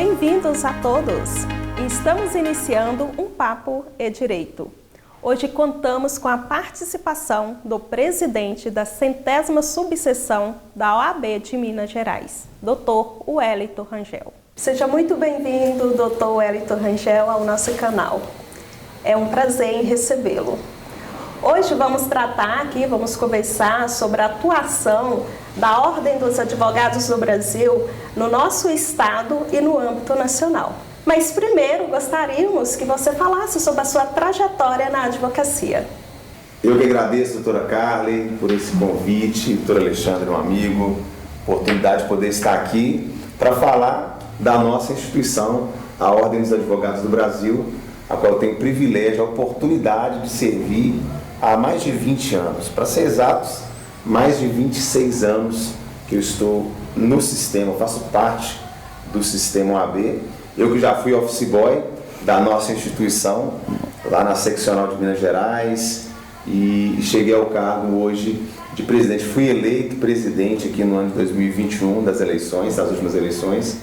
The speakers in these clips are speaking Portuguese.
Bem-vindos a todos! Estamos iniciando um Papo é Direito. Hoje contamos com a participação do presidente da 100ª subseção da OAB de Minas Gerais, Dr. Wellington Rangel. Seja muito bem-vindo, Dr. Wellington Rangel, ao nosso canal. É um prazer em recebê-lo. Hoje vamos conversar sobre a atuação da Ordem dos Advogados do Brasil no nosso estado e no âmbito nacional. Mas primeiro gostaríamos que você falasse sobre a sua trajetória na advocacia. Eu que agradeço, doutora Carly, por esse convite, doutor Alexandre, um amigo, oportunidade de poder estar aqui para falar da nossa instituição, a Ordem dos Advogados do Brasil, a qual eu tenho o privilégio, a oportunidade de servir há mais de 20 anos. Para ser exatos, mais de 26 anos que eu estou no sistema, faço parte do sistema OAB. Eu que já fui office boy da nossa instituição, lá na seccional de Minas Gerais, e cheguei ao cargo hoje de presidente. Fui eleito presidente aqui no ano de 2021 das últimas eleições,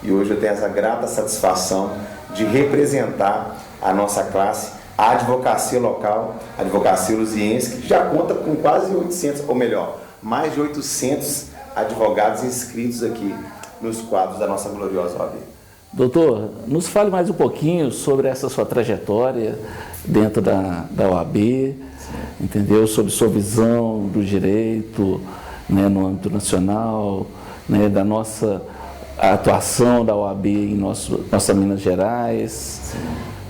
e hoje eu tenho essa grata satisfação de representar a nossa classe, a advocacia local, a advocacia luziense, que já conta com quase 800, ou melhor, mais de 800 advogados inscritos aqui nos quadros da nossa gloriosa OAB. Doutor, nos fale mais um pouquinho sobre essa sua trajetória dentro da OAB, entendeu? Sobre sua visão do direito, né, no âmbito nacional, né, da nossa atuação da OAB em nossa Minas Gerais. Sim.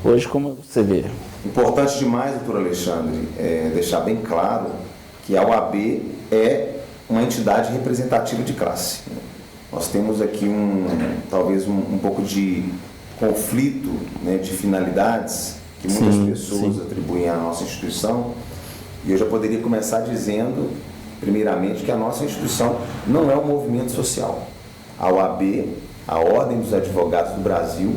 Hoje, como você vê? Importante demais, doutor Alexandre, deixar bem claro que a OAB é uma entidade representativa de classe. Nós temos aqui talvez um pouco de conflito, né, de finalidades que muitas pessoas atribuem à nossa instituição, e eu já poderia começar dizendo, primeiramente, que a nossa instituição não é um movimento social. A OAB, a Ordem dos Advogados do Brasil,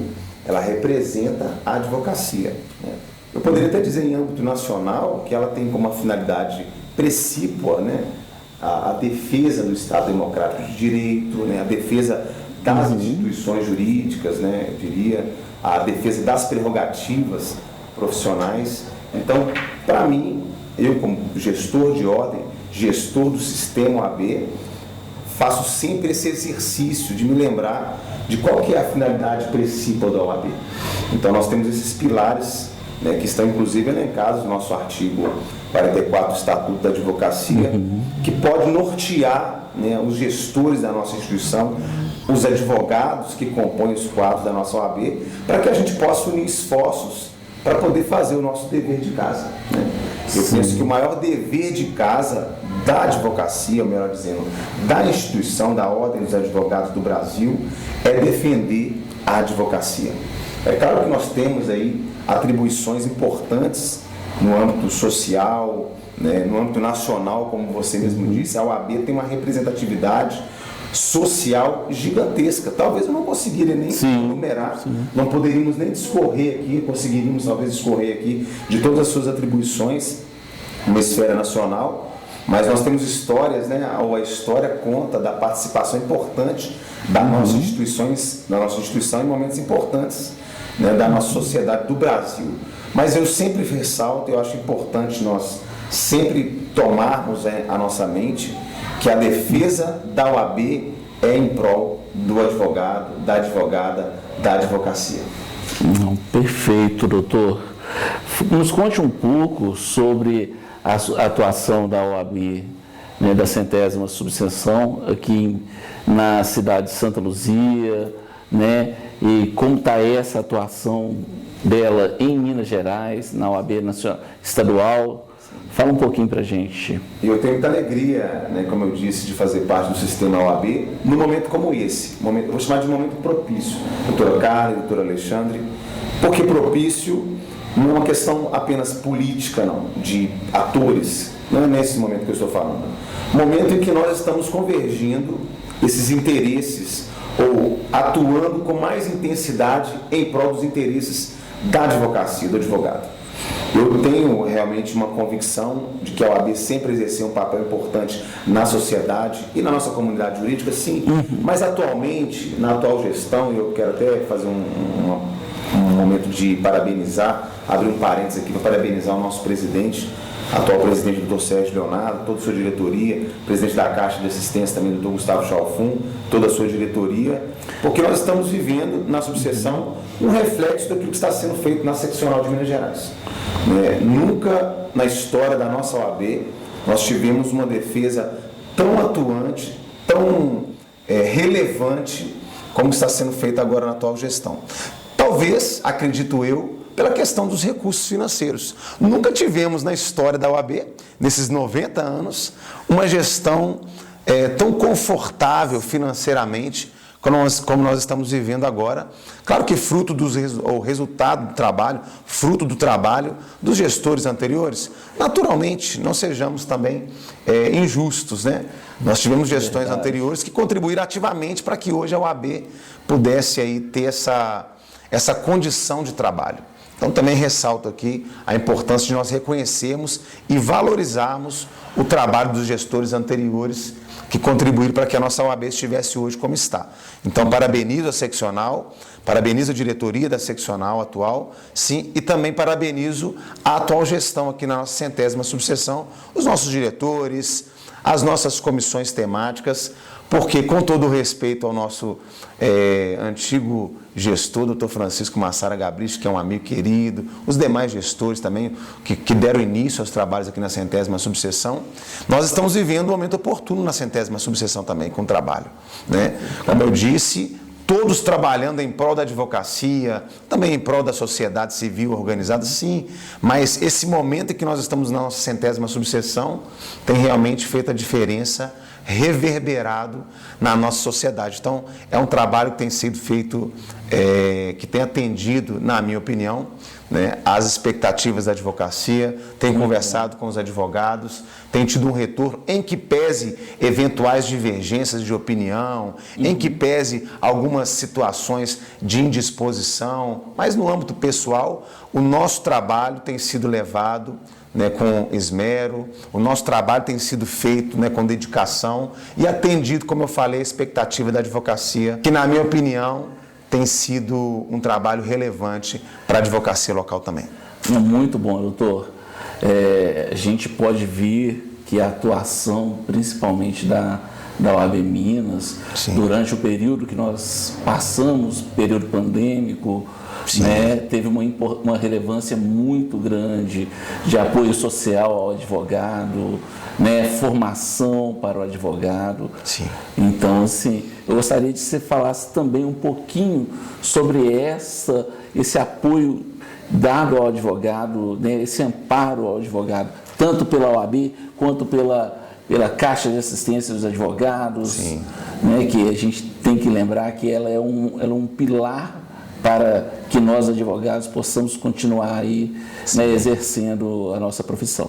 ela representa a advocacia, né? Eu poderia até dizer em âmbito nacional que ela tem como uma finalidade precípua, né, a defesa do Estado Democrático de Direito, né, a defesa das instituições jurídicas, né, eu diria, a defesa das prerrogativas profissionais. Então, para mim, eu como gestor de ordem, gestor do sistema OAB, faço sempre esse exercício de me lembrar de qual que é a finalidade precípua da OAB. Então, nós temos esses pilares, né, que estão inclusive elencados no nosso artigo 44 do Estatuto da Advocacia, que pode nortear, né, os gestores da nossa instituição, os advogados que compõem os quadros da nossa OAB, para que a gente possa unir esforços para poder fazer o nosso dever de casa, né? Eu penso que o maior dever de casa da advocacia, ou melhor dizendo, da instituição, da Ordem dos Advogados do Brasil, é defender a advocacia. É claro que nós temos aí atribuições importantes no âmbito social, né, no âmbito nacional, como você mesmo disse. A OAB tem uma representatividade social gigantesca. Talvez eu não conseguiria nem enumerar, não poderíamos nem discorrer aqui, conseguiríamos talvez discorrer aqui de todas as suas atribuições numa esfera nacional, mas nós temos histórias, né, a história conta da participação importante das nossas instituição em momentos importantes, né, da nossa sociedade do Brasil. Mas eu sempre ressalto, eu acho importante nós sempre tomarmos a nossa mente que a defesa da OAB é em prol do advogado, da advogada, da advocacia. Perfeito, doutor. Nos conte um pouco sobre a atuação da OAB, né, da 100ª subseção aqui na cidade de Santa Luzia, né, e como está essa atuação dela em Minas Gerais, na OAB nacional, estadual. Fala um pouquinho para a gente. Eu tenho muita alegria, né, como eu disse, de fazer parte do sistema OAB num momento como esse. Eu vou chamar de momento propício, doutora Carla, doutor Alexandre. Porque propício não é uma questão apenas política, não, de atores. Não é nesse momento que eu estou falando. Momento em que nós estamos convergindo esses interesses ou atuando com mais intensidade em prol dos interesses da advocacia, do advogado. Eu tenho realmente uma convicção de que a OAB sempre exerceu um papel importante na sociedade e na nossa comunidade jurídica, sim, mas atualmente, na atual gestão, eu quero até fazer um momento de parabenizar, abrir um parênteses aqui para parabenizar o nosso presidente, atual presidente, Dr. Sérgio Leonardo, toda a sua diretoria, presidente da Caixa de Assistência também, Dr. Gustavo Chalfun, toda a sua diretoria, porque nós estamos vivendo na subseção um reflexo daquilo que está sendo feito na seccional de Minas Gerais. Nunca na história da nossa OAB nós tivemos uma defesa tão atuante, tão relevante como está sendo feita agora na atual gestão. Talvez, acredito eu, pela questão dos recursos financeiros. Nunca tivemos na história da OAB, nesses 90 anos, uma gestão tão confortável financeiramente como nós estamos vivendo agora. Claro que o resultado do trabalho, fruto do trabalho dos gestores anteriores, naturalmente, não sejamos também injustos, né? Nós tivemos gestões anteriores que contribuíram ativamente para que hoje a OAB pudesse aí ter essa condição de trabalho. Então, também ressalto aqui a importância de nós reconhecermos e valorizarmos o trabalho dos gestores anteriores que contribuíram para que a nossa OAB estivesse hoje como está. Então, parabenizo a seccional, parabenizo a diretoria da seccional atual, sim, e também parabenizo a atual gestão aqui na nossa 100ª subseção, os nossos diretores, as nossas comissões temáticas, porque, com todo o respeito ao nosso antigo gestor, doutor Francisco Massara Gabrich, que é um amigo querido, os demais gestores também, que deram início aos trabalhos aqui na 100ª subseção, nós estamos vivendo um momento oportuno na 100ª subseção também, com o trabalho, né? Como eu disse, todos trabalhando em prol da advocacia, também em prol da sociedade civil organizada, sim, mas esse momento em que nós estamos na nossa 100ª subseção tem realmente feito a diferença, reverberado na nossa sociedade. Então, é um trabalho que tem sido feito, que tem atendido, na minha opinião, né, às expectativas da advocacia, tem conversado com os advogados, tem tido um retorno em que pese eventuais divergências de opinião, em que pese algumas situações de indisposição, mas no âmbito pessoal, o nosso trabalho tem sido levado, né, com esmero, o nosso trabalho tem sido feito, né, com dedicação e atendido, como eu falei, a expectativa da advocacia, que, na minha opinião, tem sido um trabalho relevante para a advocacia local também. Muito bom, doutor. A gente pode ver que a atuação, principalmente da OAB Minas, sim, durante o período que nós passamos, período pandêmico, né, teve uma relevância muito grande de apoio social ao advogado, né, formação para o advogado. Sim. Então, assim, eu gostaria de você falasse também um pouquinho sobre esse apoio dado ao advogado, né, esse amparo ao advogado, tanto pela OAB quanto pela Caixa de Assistência dos Advogados, né, que a gente tem que lembrar que ela é um pilar para que nós, advogados, possamos continuar aí, né, exercendo a nossa profissão.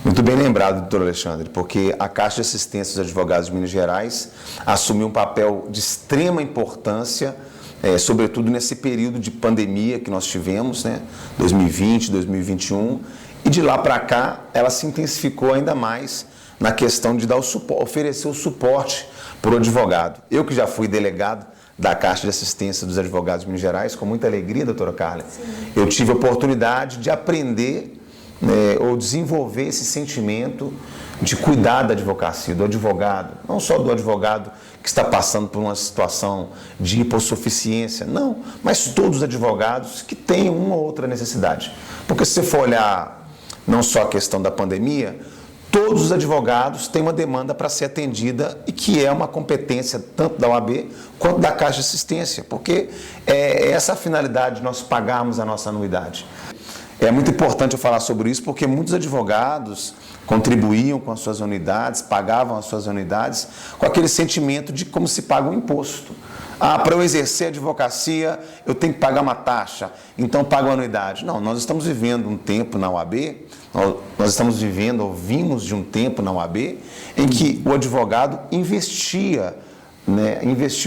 Muito bem lembrado, doutor Alexandre, porque a Caixa de Assistência dos Advogados de Minas Gerais assumiu um papel de extrema importância, sobretudo nesse período de pandemia que nós tivemos, né, 2020, 2021, e de lá para cá ela se intensificou ainda mais na questão de dar oferecer o suporte para o advogado. Eu que já fui delegado da Caixa de Assistência dos Advogados de Minas Gerais, com muita alegria, doutora Carla, eu tive a oportunidade de aprender, ou desenvolver esse sentimento de cuidar da advocacia, do advogado, não só do advogado que está passando por uma situação de hipossuficiência, não, mas todos os advogados que têm uma ou outra necessidade. Porque se você for olhar não só a questão da pandemia, todos os advogados têm uma demanda para ser atendida e que é uma competência tanto da OAB quanto da Caixa de Assistência, porque é essa a finalidade de nós pagarmos a nossa anuidade. É muito importante eu falar sobre isso porque muitos advogados contribuíam com as suas anuidades, pagavam as suas anuidades com aquele sentimento de como se paga um imposto. Para eu exercer a advocacia, eu tenho que pagar uma taxa, então pago a anuidade. Não, nós estamos vivendo um tempo na OAB, nós estamos vivendo, ou vimos de um tempo na OAB, em que o advogado investia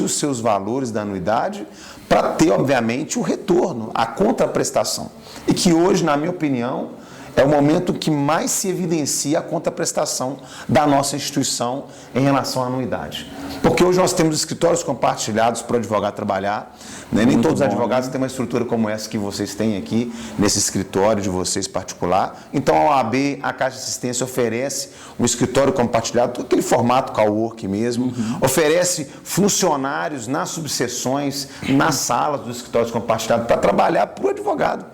os seus valores da anuidade para ter, obviamente, o retorno, a contraprestação. E que hoje, na minha opinião, é o momento que mais se evidencia a contraprestação da nossa instituição em relação à anuidade. Porque hoje nós temos escritórios compartilhados para o advogado trabalhar, né? Nem todos os advogados têm uma estrutura como essa que vocês têm aqui, nesse escritório de vocês particular. Então a OAB, a Caixa de Assistência, oferece um escritório compartilhado, aquele formato cowork mesmo, oferece funcionários nas subseções, nas salas dos escritórios compartilhados para trabalhar para o advogado.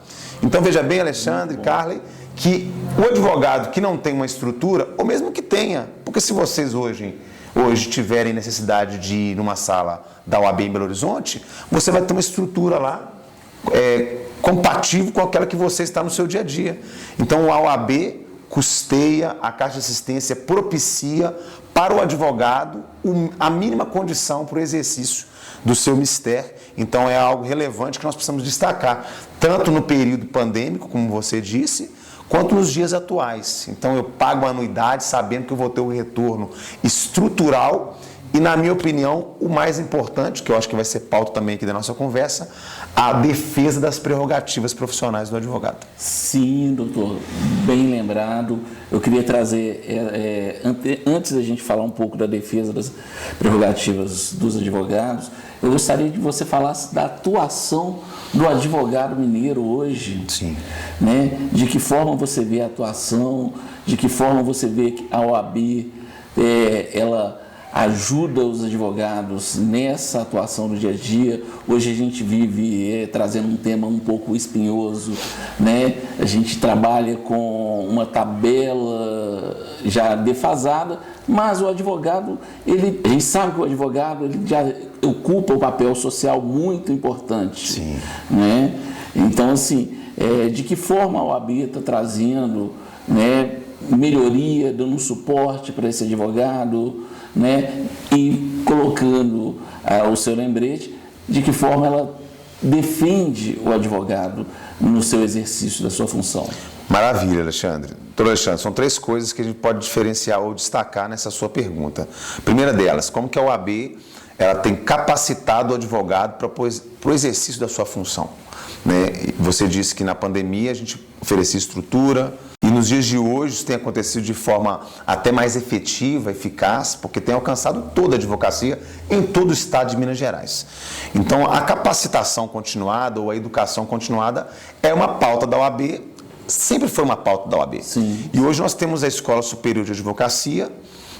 Então veja bem, Alexandre, Carley, que o advogado que não tem uma estrutura, ou mesmo que tenha, porque se vocês hoje tiverem necessidade de ir numa sala da OAB em Belo Horizonte, você vai ter uma estrutura lá compatível com aquela que você está no seu dia a dia. Então a OAB custeia, a Caixa de Assistência propicia para o advogado a mínima condição para o exercício do seu mistério. Então é algo relevante que nós precisamos destacar, tanto no período pandêmico, como você disse, quanto nos dias atuais. Então eu pago a anuidade sabendo que eu vou ter um retorno estrutural e, na minha opinião, o mais importante, que eu acho que vai ser pauta também aqui da nossa conversa, a defesa das prerrogativas profissionais do advogado. Sim, doutor, bem lembrado. Eu queria trazer, antes da gente falar um pouco da defesa das prerrogativas dos advogados, eu gostaria que você falasse da atuação do advogado mineiro hoje. Sim. Né? De que forma você vê a atuação, de que forma você vê que a OAB ela ajuda os advogados nessa atuação do dia a dia. Hoje a gente vive trazendo um tema um pouco espinhoso, né? A gente trabalha com uma tabela já defasada, mas o advogado, a gente sabe que o advogado ele já ocupa um papel social muito importante. Sim. Né? Então, assim, de que forma a OAB está trazendo, né, melhoria, dando um suporte para esse advogado, né, e colocando o seu lembrete, de que forma ela defende o advogado no seu exercício da sua função. Maravilha, Alexandre. Doutor Alexandre, são 3 coisas que a gente pode diferenciar ou destacar nessa sua pergunta. A primeira delas, como que a OAB ela tem capacitado o advogado para o exercício da sua função. Né? Você disse que na pandemia a gente oferecia estrutura, e nos dias de hoje isso tem acontecido de forma até mais efetiva, eficaz, porque tem alcançado toda a advocacia em todo o estado de Minas Gerais. Então a capacitação continuada ou a educação continuada é uma pauta da OAB, sempre foi uma pauta da OAB. Sim. E hoje nós temos a Escola Superior de Advocacia,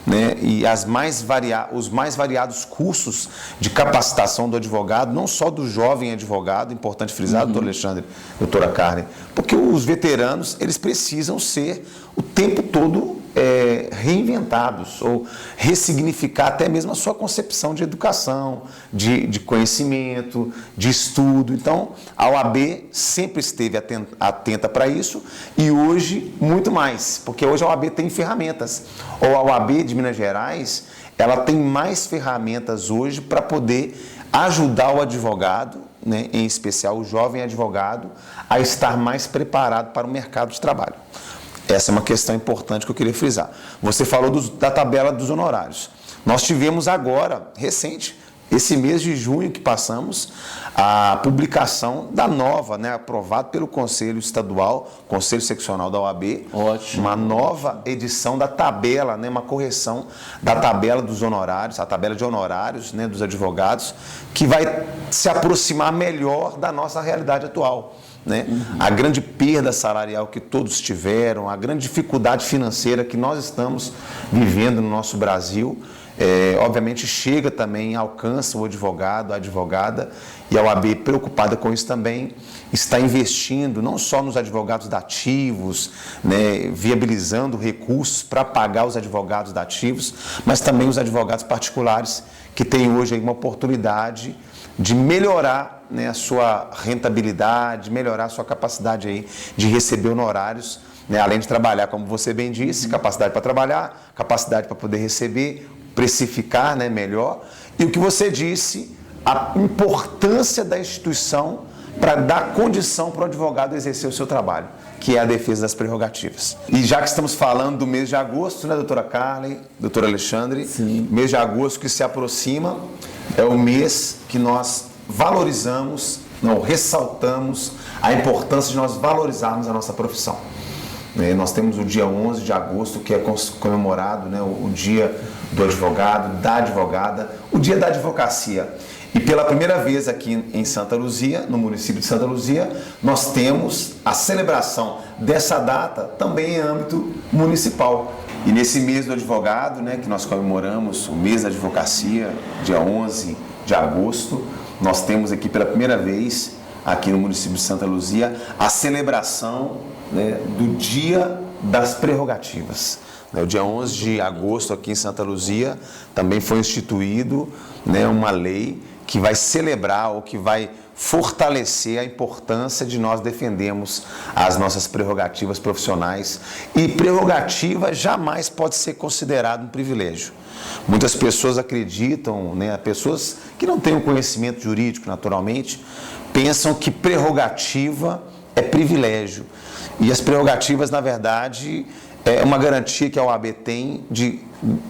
né, e os mais variados cursos de capacitação do advogado, não só do jovem advogado, importante frisar, doutor Alexandre, doutora Carley, porque os veteranos, eles precisam ser o tempo todo reinventados ou ressignificar até mesmo a sua concepção de educação, de conhecimento, de estudo. Então, a OAB sempre esteve atenta para isso e hoje muito mais, porque hoje a OAB tem ferramentas. Ou a OAB de Minas Gerais, ela tem mais ferramentas hoje para poder ajudar o advogado, né, em especial o jovem advogado, a estar mais preparado para o mercado de trabalho. Essa é uma questão importante que eu queria frisar. Você falou da tabela dos honorários. Nós tivemos agora, recente, esse mês de junho que passamos, a publicação da nova, né, aprovada pelo Conselho Estadual, Conselho Seccional da OAB, Ótimo. uma nova edição da tabela, né, uma correção da tabela dos honorários, a tabela de honorários, né, dos advogados, que vai se aproximar melhor da nossa realidade atual. Né? A grande perda salarial que todos tiveram, a grande dificuldade financeira que nós estamos vivendo no nosso Brasil, obviamente chega também, alcança o advogado, a advogada, e a OAB, preocupada com isso também, está investindo não só nos advogados dativos, né, viabilizando recursos para pagar os advogados dativos, mas também os advogados particulares que têm hoje aí uma oportunidade de melhorar, né, a sua rentabilidade, melhorar a sua capacidade aí de receber honorários, né, além de trabalhar, como você bem disse, capacidade para trabalhar, capacidade para poder receber, precificar, né, melhor. E o que você disse, a importância da instituição para dar condição para o advogado exercer o seu trabalho, que é a defesa das prerrogativas. E já que estamos falando do mês de agosto, né, doutora Carley, doutor Alexandre, Sim. mês de agosto que se aproxima, é o mês que nós valorizamos, não, ressaltamos a importância de nós valorizarmos a nossa profissão. Nós temos o dia 11 de agosto, que é comemorado, né, o dia do advogado, da advogada, o dia da advocacia. E pela primeira vez aqui em Santa Luzia, no município de Santa Luzia, nós temos a celebração dessa data também em âmbito municipal. E nesse mês do advogado, né, que nós comemoramos, o mês da advocacia, dia 11 de agosto, nós temos aqui pela primeira vez, aqui no município de Santa Luzia, a celebração, né, do Dia das Prerrogativas. O dia 11 de agosto aqui em Santa Luzia também foi instituído, né, uma lei que vai celebrar ou que vai fortalecer a importância de nós defendermos as nossas prerrogativas profissionais. E prerrogativa jamais pode ser considerado um privilégio. Muitas pessoas acreditam, né, pessoas que não têm um conhecimento jurídico naturalmente, pensam que prerrogativa é privilégio. E as prerrogativas, na verdade, é uma garantia que a OAB tem de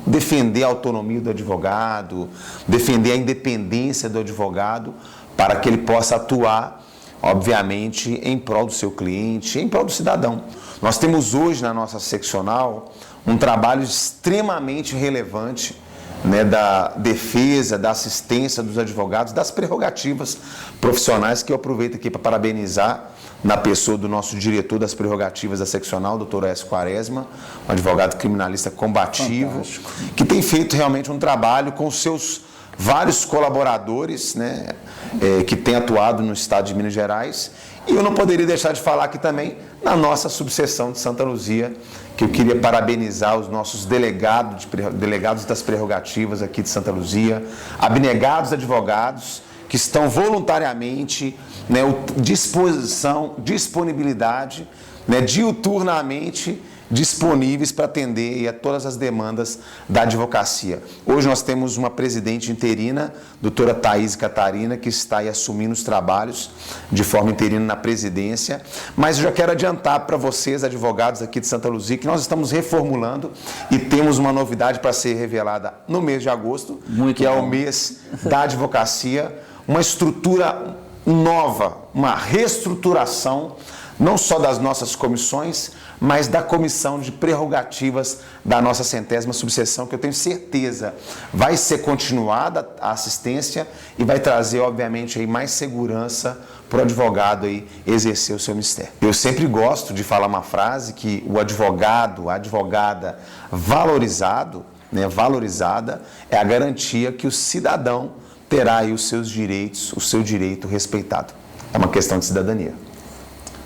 defender a autonomia do advogado, defender a independência do advogado, para que ele possa atuar, obviamente, em prol do seu cliente, em prol do cidadão. Nós temos hoje na nossa seccional um trabalho extremamente relevante, né, da defesa, da assistência dos advogados, das prerrogativas profissionais, que eu aproveito aqui para parabenizar na pessoa do nosso diretor das prerrogativas da seccional, doutor S. Quaresma, um advogado criminalista combativo, fantástico, que tem feito realmente um trabalho com seus vários colaboradores, né, que têm atuado no estado de Minas Gerais. E eu não poderia deixar de falar aqui também na nossa subseção de Santa Luzia, que eu queria parabenizar os nossos delegados das prerrogativas aqui de Santa Luzia, abnegados advogados, que estão voluntariamente, né, disponibilidade, né, diuturnamente disponíveis para atender a todas as demandas da advocacia. Hoje nós temos uma presidente interina, doutora Thaís Catarina, que está aí assumindo os trabalhos de forma interina na presidência, mas eu já quero adiantar para vocês, advogados aqui de Santa Luzia, que nós estamos reformulando e temos uma novidade para ser revelada no mês de agosto, que é o mês da advocacia, uma estrutura nova, uma reestruturação, não só das nossas comissões, mas da comissão de prerrogativas da nossa 100ª subseção, que eu tenho certeza vai ser continuada a assistência e vai trazer, obviamente, aí mais segurança para o advogado aí exercer o seu mistério. Eu sempre gosto de falar uma frase que o advogado, a advogada valorizado, né, valorizada, é a garantia que o cidadão terá aí os seus direitos, o seu direito respeitado. É uma questão de cidadania.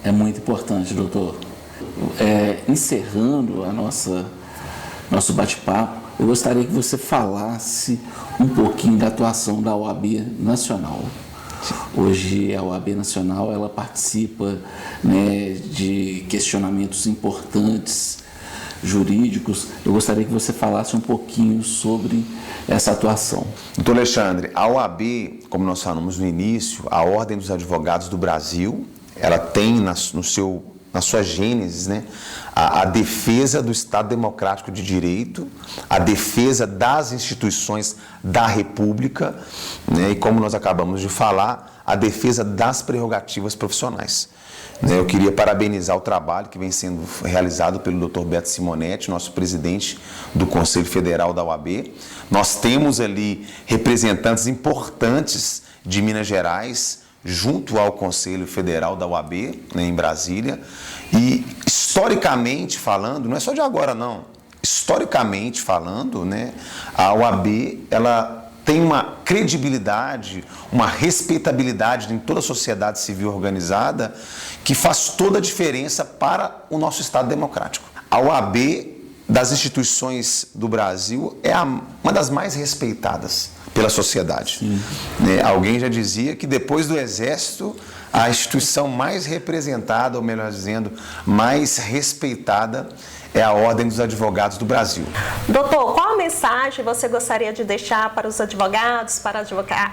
É muito importante, doutor. Encerrando nosso bate-papo, eu gostaria que você falasse um pouquinho da atuação da OAB Nacional. Hoje a OAB Nacional ela participa, né, de questionamentos importantes jurídicos. Eu gostaria que você falasse um pouquinho sobre essa atuação. Doutor Alexandre, a OAB, como nós falamos no início, a Ordem dos Advogados do Brasil, ela tem na sua gênese, né, a defesa do Estado Democrático de Direito, a defesa das instituições da República, né, e como nós acabamos de falar, a defesa das prerrogativas profissionais. Eu queria parabenizar o trabalho que vem sendo realizado pelo Dr. Beto Simonetti, nosso presidente do Conselho Federal da OAB. Nós temos ali representantes importantes de Minas Gerais, junto ao Conselho Federal da OAB, né, em Brasília, e historicamente falando, não é só de agora não, historicamente falando, né, a OAB ela tem uma credibilidade, uma respeitabilidade em toda a sociedade civil organizada que faz toda a diferença para o nosso Estado democrático. A OAB das instituições do Brasil é uma das mais respeitadas pela sociedade. Alguém já dizia que depois do Exército, a instituição mais representada, ou melhor dizendo, mais respeitada, é a Ordem dos Advogados do Brasil. Doutor, qual a mensagem você gostaria de deixar para os advogados, para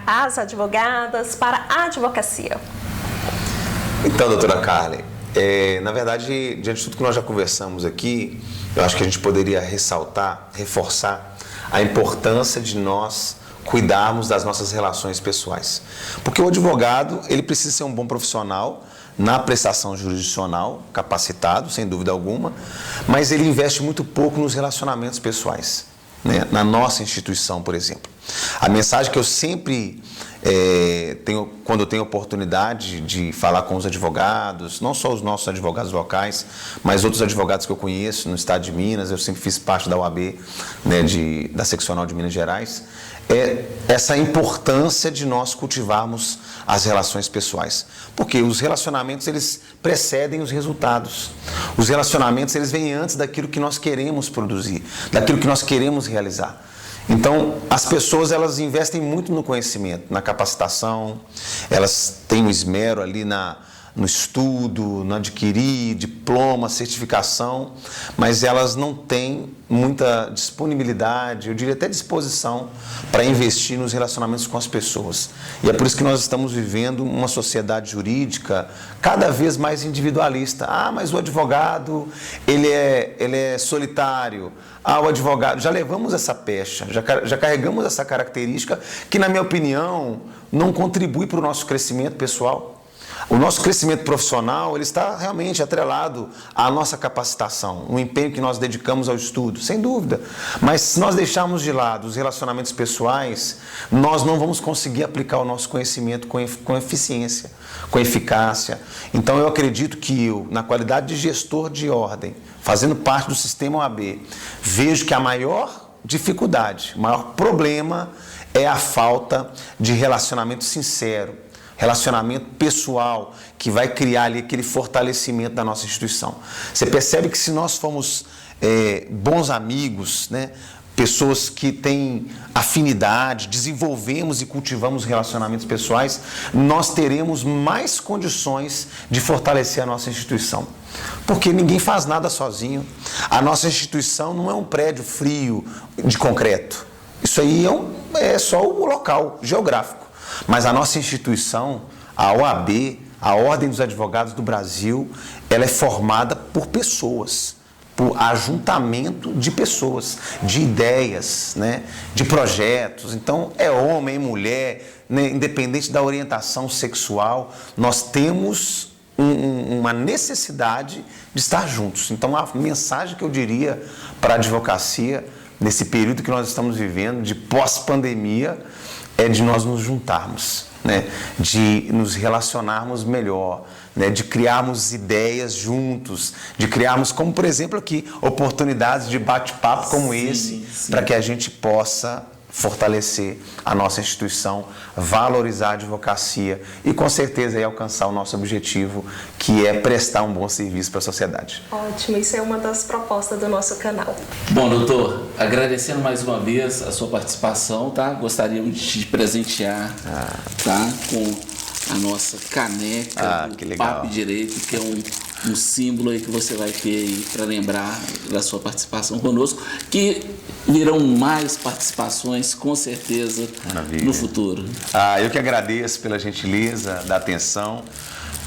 as advogadas, para a advocacia? Então, doutora Carla, na verdade, diante de tudo que nós já conversamos aqui, eu acho que a gente poderia ressaltar, reforçar a importância de nós cuidarmos das nossas relações pessoais. Porque o advogado, ele precisa ser um bom profissional na prestação jurisdicional, capacitado, sem dúvida alguma, mas ele investe muito pouco nos relacionamentos pessoais, né? Na nossa instituição, por exemplo. A mensagem que eu sempre tenho, quando eu tenho oportunidade de falar com os advogados, não só os nossos advogados locais, mas outros advogados que eu conheço no estado de Minas, eu sempre fiz parte da OAB, né, da seccional de Minas Gerais, é essa importância de nós cultivarmos as relações pessoais. Porque os relacionamentos, eles precedem os resultados. Os relacionamentos, eles vêm antes daquilo que nós queremos produzir, daquilo que nós queremos realizar. Então, as pessoas, elas investem muito no conhecimento, na capacitação, elas têm um esmero ali no estudo, no adquirir diploma, certificação, mas elas não têm muita disponibilidade, eu diria até disposição, para investir nos relacionamentos com as pessoas. E é por isso que nós estamos vivendo uma sociedade jurídica cada vez mais individualista. Ah, mas o advogado, ele é solitário. Ah, o advogado... Já levamos essa pecha, já carregamos essa característica que, na minha opinião, não contribui para o nosso crescimento pessoal. O nosso crescimento profissional, ele está realmente atrelado à nossa capacitação, o empenho que nós dedicamos ao estudo, sem dúvida. Mas se nós deixarmos de lado os relacionamentos pessoais, nós não vamos conseguir aplicar o nosso conhecimento com eficiência, com eficácia. Então eu acredito que eu, na qualidade de gestor de ordem, fazendo parte do sistema OAB, vejo que a maior dificuldade, o maior problema é a falta de relacionamento sincero, relacionamento pessoal, que vai criar ali aquele fortalecimento da nossa instituição. Você percebe que se nós formos bons amigos, né, pessoas que têm afinidade, desenvolvemos e cultivamos relacionamentos pessoais, nós teremos mais condições de fortalecer a nossa instituição. Porque ninguém faz nada sozinho. A nossa instituição não é um prédio frio de concreto. Isso aí é só o local geográfico. Mas a nossa instituição, a OAB, a Ordem dos Advogados do Brasil, ela é formada por pessoas, por ajuntamento de pessoas, de ideias, né, de projetos. Então, é homem, é mulher, né, independente da orientação sexual, nós temos uma necessidade de estar juntos. Então, a mensagem que eu diria para a advocacia, nesse período que nós estamos vivendo, de pós-pandemia, é de nós nos juntarmos, né? De nos relacionarmos melhor, né? De criarmos ideias juntos, de criarmos, como por exemplo aqui, oportunidades de bate-papo como esse, para que a gente possa fortalecer a nossa instituição, valorizar a advocacia e com certeza aí alcançar o nosso objetivo, que é prestar um bom serviço para a sociedade. Ótimo, isso é uma das propostas do nosso canal. Bom, doutor, agradecendo mais uma vez a sua participação, tá? Gostaríamos de te presentear, tá? Com a nossa caneca do Papo Direito, que é um símbolo aí que você vai ter aí para lembrar da sua participação conosco, que virão mais participações com certeza. Maravilha. No futuro. Eu que agradeço pela gentileza, da atenção.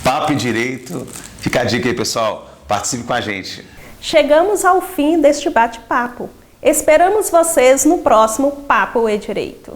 Papo Direito, fica a dica aí, pessoal, participe com a gente. Chegamos ao fim deste bate-papo. Esperamos vocês no próximo Papo Direito.